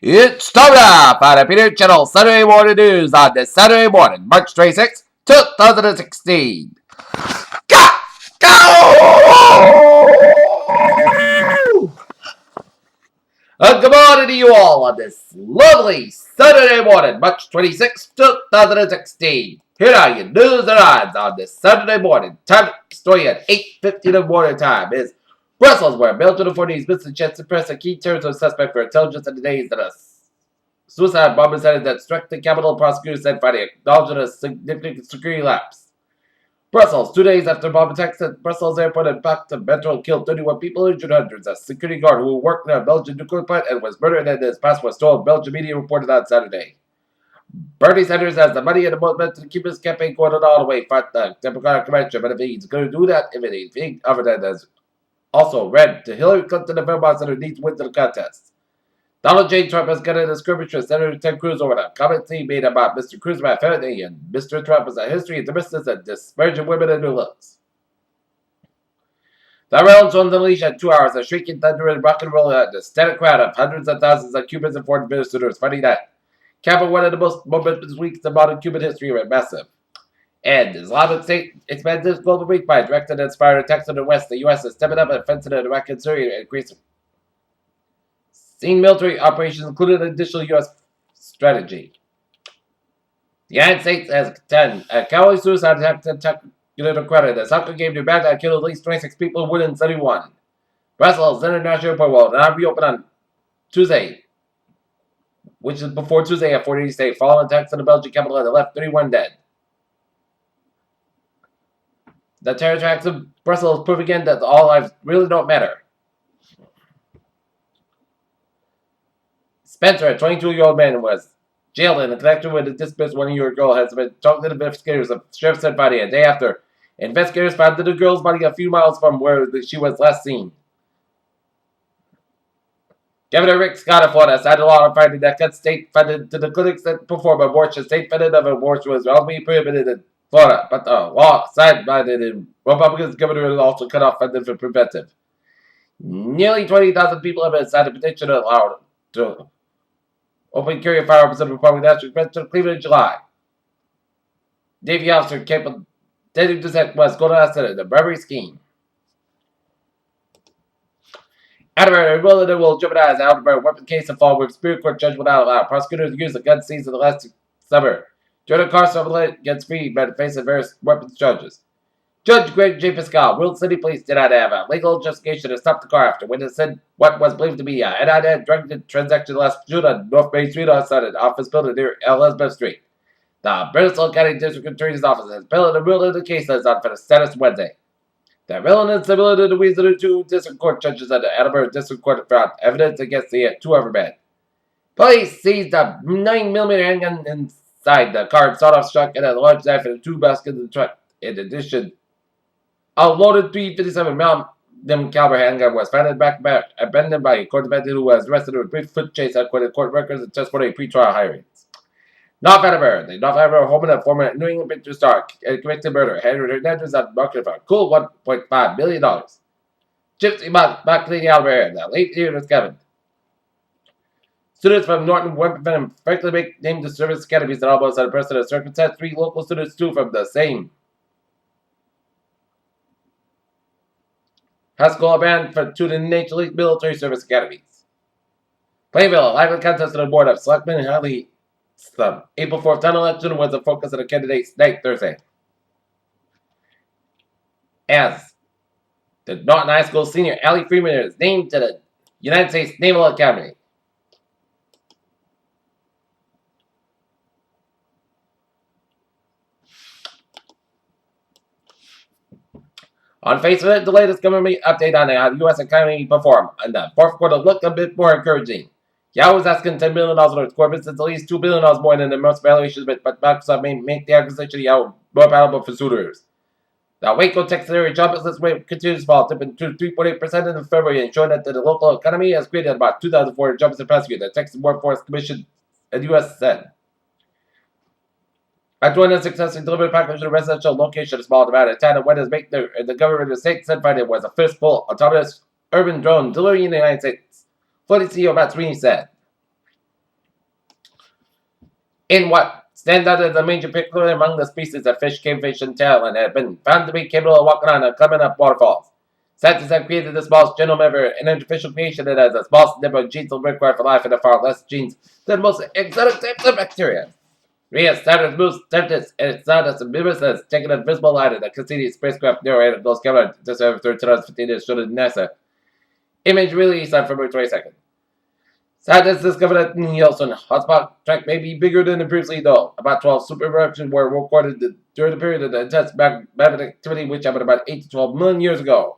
It's time now for the Peter Channel Saturday Morning News on this Saturday morning, March 26, 2016. Go! Go! Good morning to you all on this lovely Saturday morning, March 26, 2016. Here are your news and odds on this Saturday morning. Time story at 8:50 in the morning time is Brussels, where Belgian authorities missed the chance to press a key terrorism suspect for intelligence in the days that a suicide bomber said that struck the capital. Prosecutors said Friday, acknowledging a significant security lapse. Brussels, 2 days after bomb attacks at Brussels airport impacted the metro and killed 31 people, injured hundreds. A security guard who worked in a Belgian nuclear plant and was murdered and his passport was stolen, Belgian media reported on Saturday. Bernie Sanders has the money and the motivation to keep his campaign going all the way for the Democratic convention, but if he's going to do that, if anything other than has also read to Hillary Clinton and Vermont Senator needs to win the contest. Donald J. Trump has gotten a skirmish with Senator Ted Cruz over the comments he made about Mr. Cruz's family, and Mr. Trump has a history of domestics and disparaging women and new looks. The rounds on the leash at 2 hours of shrieking thunder and rock and roll at the static crowd of hundreds of thousands of Cubans and foreign visitors Friday night. Capital one of the most momentous weeks in modern Cuban history were massive. And Islamic State expanded its global reach by directed and inspired attacks on the West. The U.S. is stepping up and offensive in Iraq and Syria and increasing. Seen military operations included an additional U.S. strategy. The United States has contended a cowardly suicide attempt to attack United Credit. A soccer game to Baghdad killed at least 26 people, wounded 71. Brussels International Airport will now reopen on Tuesday, which is before Tuesday at 40 State, following attacks on the Belgian capital that left 31 dead. The terror attacks of Brussels prove again that all lives really don't matter. Spencer, a 22-year-old man, was jailed in connection with a dismissed 1-year-old girl, has been talking to investigators. The sheriff said Friday, a day after investigators found the girl's body a few miles from where she was last seen. Governor Rick Scott of Florida signed a law on Friday that cut state funded to the clinics that perform abortion. State funding of abortion was already prohibited in Florida, but the law signed by the Republican governor also cut off funding for preventive. Nearly 20,000 people have been signed a petition to allow to open carry firearms in the Republican National Convention in Cleveland in July. Navy officer capable of dissent was going to ask the bribery scheme. Atterbury will jeopardize the Atterbury weapon case and fall with Superior Court judge without allowed. Prosecutors used the gun seized in the last summer. Jordan Carson gets freed by the face of various weapons charges. Judge Greg J. Pascal, World City Police did not have a legal justification to stop the car after witnesses said what was believed to be an unidentified drug transaction last June on North Main Street outside an office building near Elizabeth Street. The Bristol County District Attorney's Office has billed a ruling the case is on for the status Wednesday. The ruling is similar to the reason the two district court judges at the Edinburgh District Court found evidence against the two other men. Police seized a 9mm handgun inside the car and sawed-off shotgun and a large knife and 2 baskets in the truck. In addition, a loaded .357 Magnum caliber handgun was found in the back abandoned by a court defendant who was arrested in a brief foot chase according to court records and testimony pretrial hearings. North Edinburgh, the North Edinburgh home of former New England Patriots star convicted murderer Henry Hernandez on the market for a cool $1.5 million. Gypsy back to the Alabama, the late year discovered. Students from Norton Weapon and Franklin named the service academies that almost had a precedent circumstance. 3 local students, 2 from the same high school band for 2 to Nature League military service academies. Plainville, a lively contest on the board of Selectmen and Highly. The April 4th town election was the focus of the candidates' night Thursday. As the Norton High School senior Allie Freeman is named to the United States Naval Academy. On face of it, the latest government update on the U.S. economy performed, and the fourth quarter looked a bit more encouraging. Yahoo is asking $10 billion on its core business, at least $2 billion more than the most valuations, but Microsoft may make the acquisition of Yahoo more palatable for suitors. The Waco, Texas area job business rate continues to fall, dipping to 3.8% in February, and showing that the local economy has created about 2,400 jobs in the past year, the Texas Workforce Commission and U.S. said. After one successfully delivered package to a residential location of small amount of time, and when it make the government of the state said Friday was a first full autonomous urban drone delivery in the United States. Floating CEO Matt Sweeney said. In what stands out as a major particular among the species of fish, cavefish, and tail, and have been found to be capable of walking on and climbing up waterfalls. Scientists have created the smallest genome ever, an artificial creation that has the smallest number of genes required for life and far less genes than most exotic types of bacteria. Rhea started moves tempest and it's not as ambiguous taking a visible light of the Cassini spacecraft narrated those cameras to serve through 2015 as showed in NASA. Image released on February 22nd. Scientists discovered that the Yellowstone hotspot track may be bigger than previously known. About 12 super eruptions were recorded during the period of the intense magnetic activity, which happened about 8 to 12 million years ago.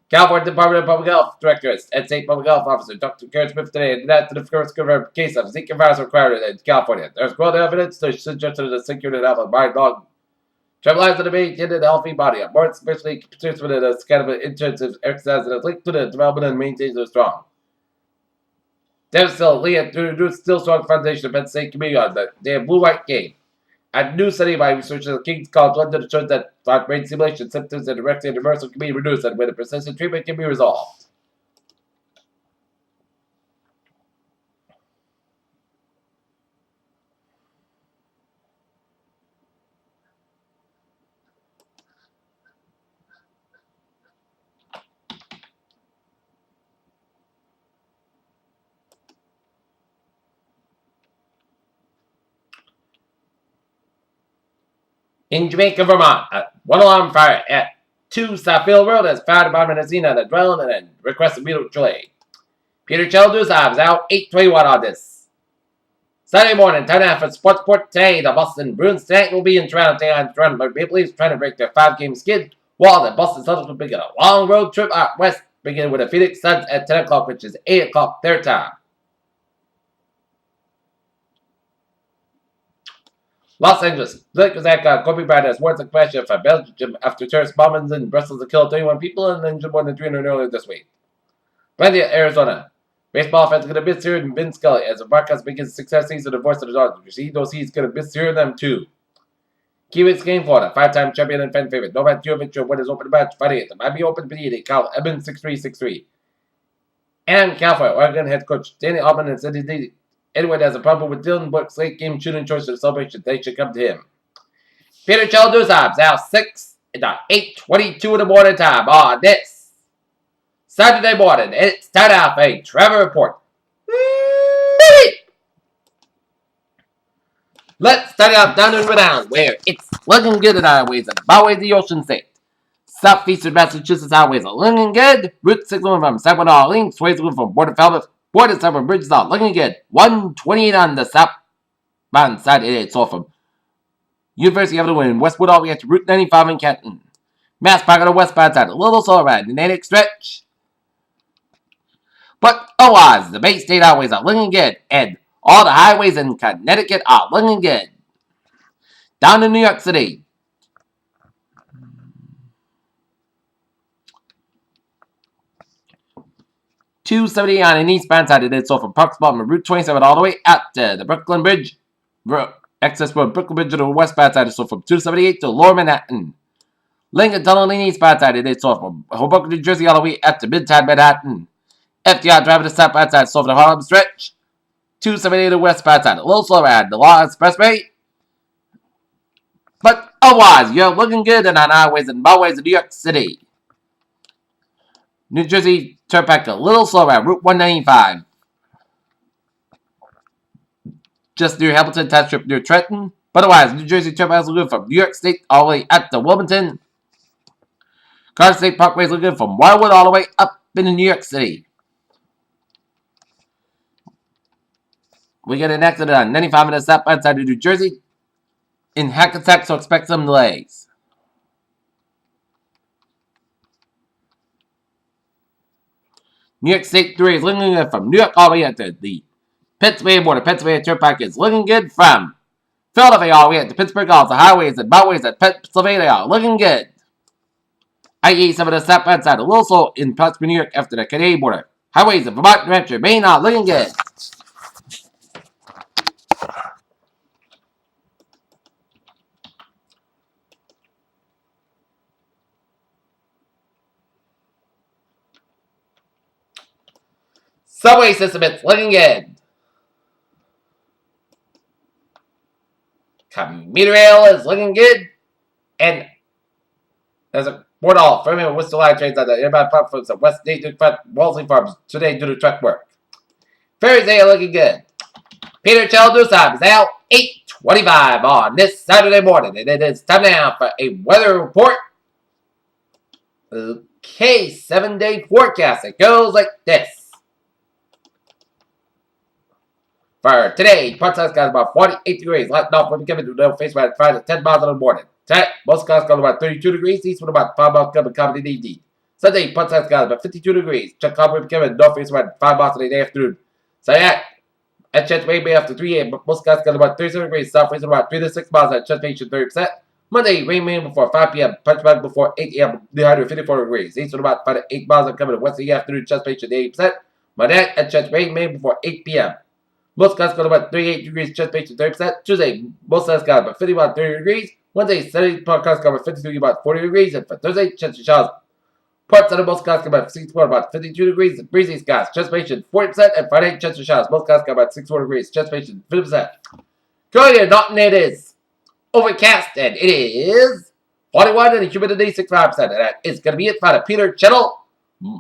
California Department of Public Health Director and State Public Health Officer Dr. Karen Smith today announced the first confirmed case of Zika virus acquired in California. There's growing evidence to suggest that the security level of mind log trivialized the maintained a healthy body, more especially consistent with a kind of intensive exercise that is linked to the development and maintains a strong. There's still Leah to still strong foundation of Penn State community on the damn blue-white game. A new study by researchers at King's College London shows that brain simulation symptoms and direct and reversal can be reduced and when a persistent treatment can be resolved. In Jamaica, Vermont, one alarm fire at 2 Southfield Road has fire department has seen an adrenaline and requested immediate delay. Peter Chaldeus is out 8:21 on this. Saturday morning, 10 for Sports Report today. The Boston Bruins tonight will be in Toronto today on Toronto, but Maple Leafs trying to break their 5-game skid, while the Boston Celtics will begin a long road trip out west, beginning with the Phoenix Suns at 10 o'clock, which is 8 o'clock their time. Los Angeles. Lakers icon Kobe Bryant has warned the question for Belgium after terrorist bombings in Brussels that killed 31 people and injured more than 300 earlier this week. Plenty of Arizona. Baseball fans are going to miss hearing Vin Scully as the broadcast begins success season of the voice of the Dodgers. You see, those he's going to miss hearing them too. Kiwis game for the 5-time champion and fan favorite. Novak Djokovic will win his open match Friday at the Miami Open P.D. Kyle Edmund 6-3, 6-3. And California Oregon head coach Danny Altman and Cindy anyone has a problem with Dylan Brooks' late game shooting choice of the celebration, they should come to him. Peter Chaldeus now 6 at 8:22 in the morning time on this Saturday morning. It's time out for a Trevor Report. Let's start out down in Rhode Island, where it's looking good in highways and byways of the Ocean State. Southeastern Massachusetts highways are looking good. Route 61 from San Juan to Orleans, sways from Port of Falmouth. Port of Summer Bridges are looking good. 128 on the southbound side. It's all from University Avenue in Westwood all the way to Route 95 in Canton. Mass Park on the westbound side. A little slow ride. An 8 stretch. But otherwise, the Bay State highways are looking good. And all the highways in Connecticut are looking good. Down in New York City. .270 on an eastbound side. It's all from Parks Bottom and Route 27 all the way out to the Brooklyn Bridge. Access road Brooklyn Bridge to the westbound side. It's all from 278 to Lower Manhattan. Lincoln Tunnel on the eastbound side. It's all from Hoboken, New Jersey all the way out to Midtown Manhattan. FDR driving the southbound side. It's all from the Harlem Stretch. 278 to the westbound side. A little slower at the Law Expressway. But otherwise, you're looking good on highways and byways of New York City. New Jersey Turnpike a little slower at Route 195. Just near Hamilton, Town Strip near Trenton. But otherwise, New Jersey Turnpike is looking from New York State all the way up to Wilmington. Garden State Parkway is looking from Wildwood all the way up into New York City. We get an accident on 95 minutes southbound side of New Jersey in Hackensack, so expect some delays. New York State 3 is looking good from New York all the way up to the Pennsylvania border. Pennsylvania Turnpike is looking good from Philadelphia all the way up to Pittsburgh. All the highways and byways at Pennsylvania are looking good. I-87 on the southbound side, a little slow in Plattsburgh, New York after the Canadian border. Highways in Vermont, New Hampshire, Maine are looking good. Subway system, it's looking good. Commuter rail is looking good. And there's a board off. Firming Worcester line trains on the inbound platforms of West State to Wellesley Farms today due to truck work. Thursday are looking good. Peter Chaldusa is out 8:25 on this Saturday morning. And it is time now for a weather report. Okay, 7-day forecast. It goes like this. For today, part size got about 48 degrees. Light off when we come into no face right at 5 to 10 miles in the morning. Tonight, most skies got about 32 degrees. East with about 5 miles coming in the evening. Sunday, part size got about 52 degrees. Chuck Copper becoming north face right at 5 miles in the afternoon. So yeah, at Church Bay after 3 a.m. Most skies got about 37 degrees. South face about 3 to 6 miles at Church Bay 30%. Monday, rain before 5 p.m. Punch back before 8 a.m. The high 54 degrees. East with about 5 to 8 miles coming to west of the afternoon. Church Bay 80%. Monday at Church Bay before 8 p.m. Most skies got about 38 degrees, chest patient 30%. Tuesday, most skies got about 50, about 30 degrees. Wednesday, Saturday, part skies got about 53, about 40 degrees. And for Thursday, chest showers. Parts of the most skies got about 64, about 52 degrees. Breezy skies, chest patient 40%. And Friday, chest showers. Most skies got about 64 degrees, chest patient 50%. Currently in Norton, it is overcast and it is 41 and the humidity 65%. And that is going to be it for the Peter Channel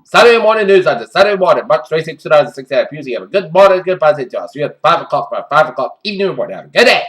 Saturday morning news on the Saturday morning, March 26, 2016. Usually have a good morning, good positive to us. We have 5 o'clock for 5 o'clock evening report. Have a good day.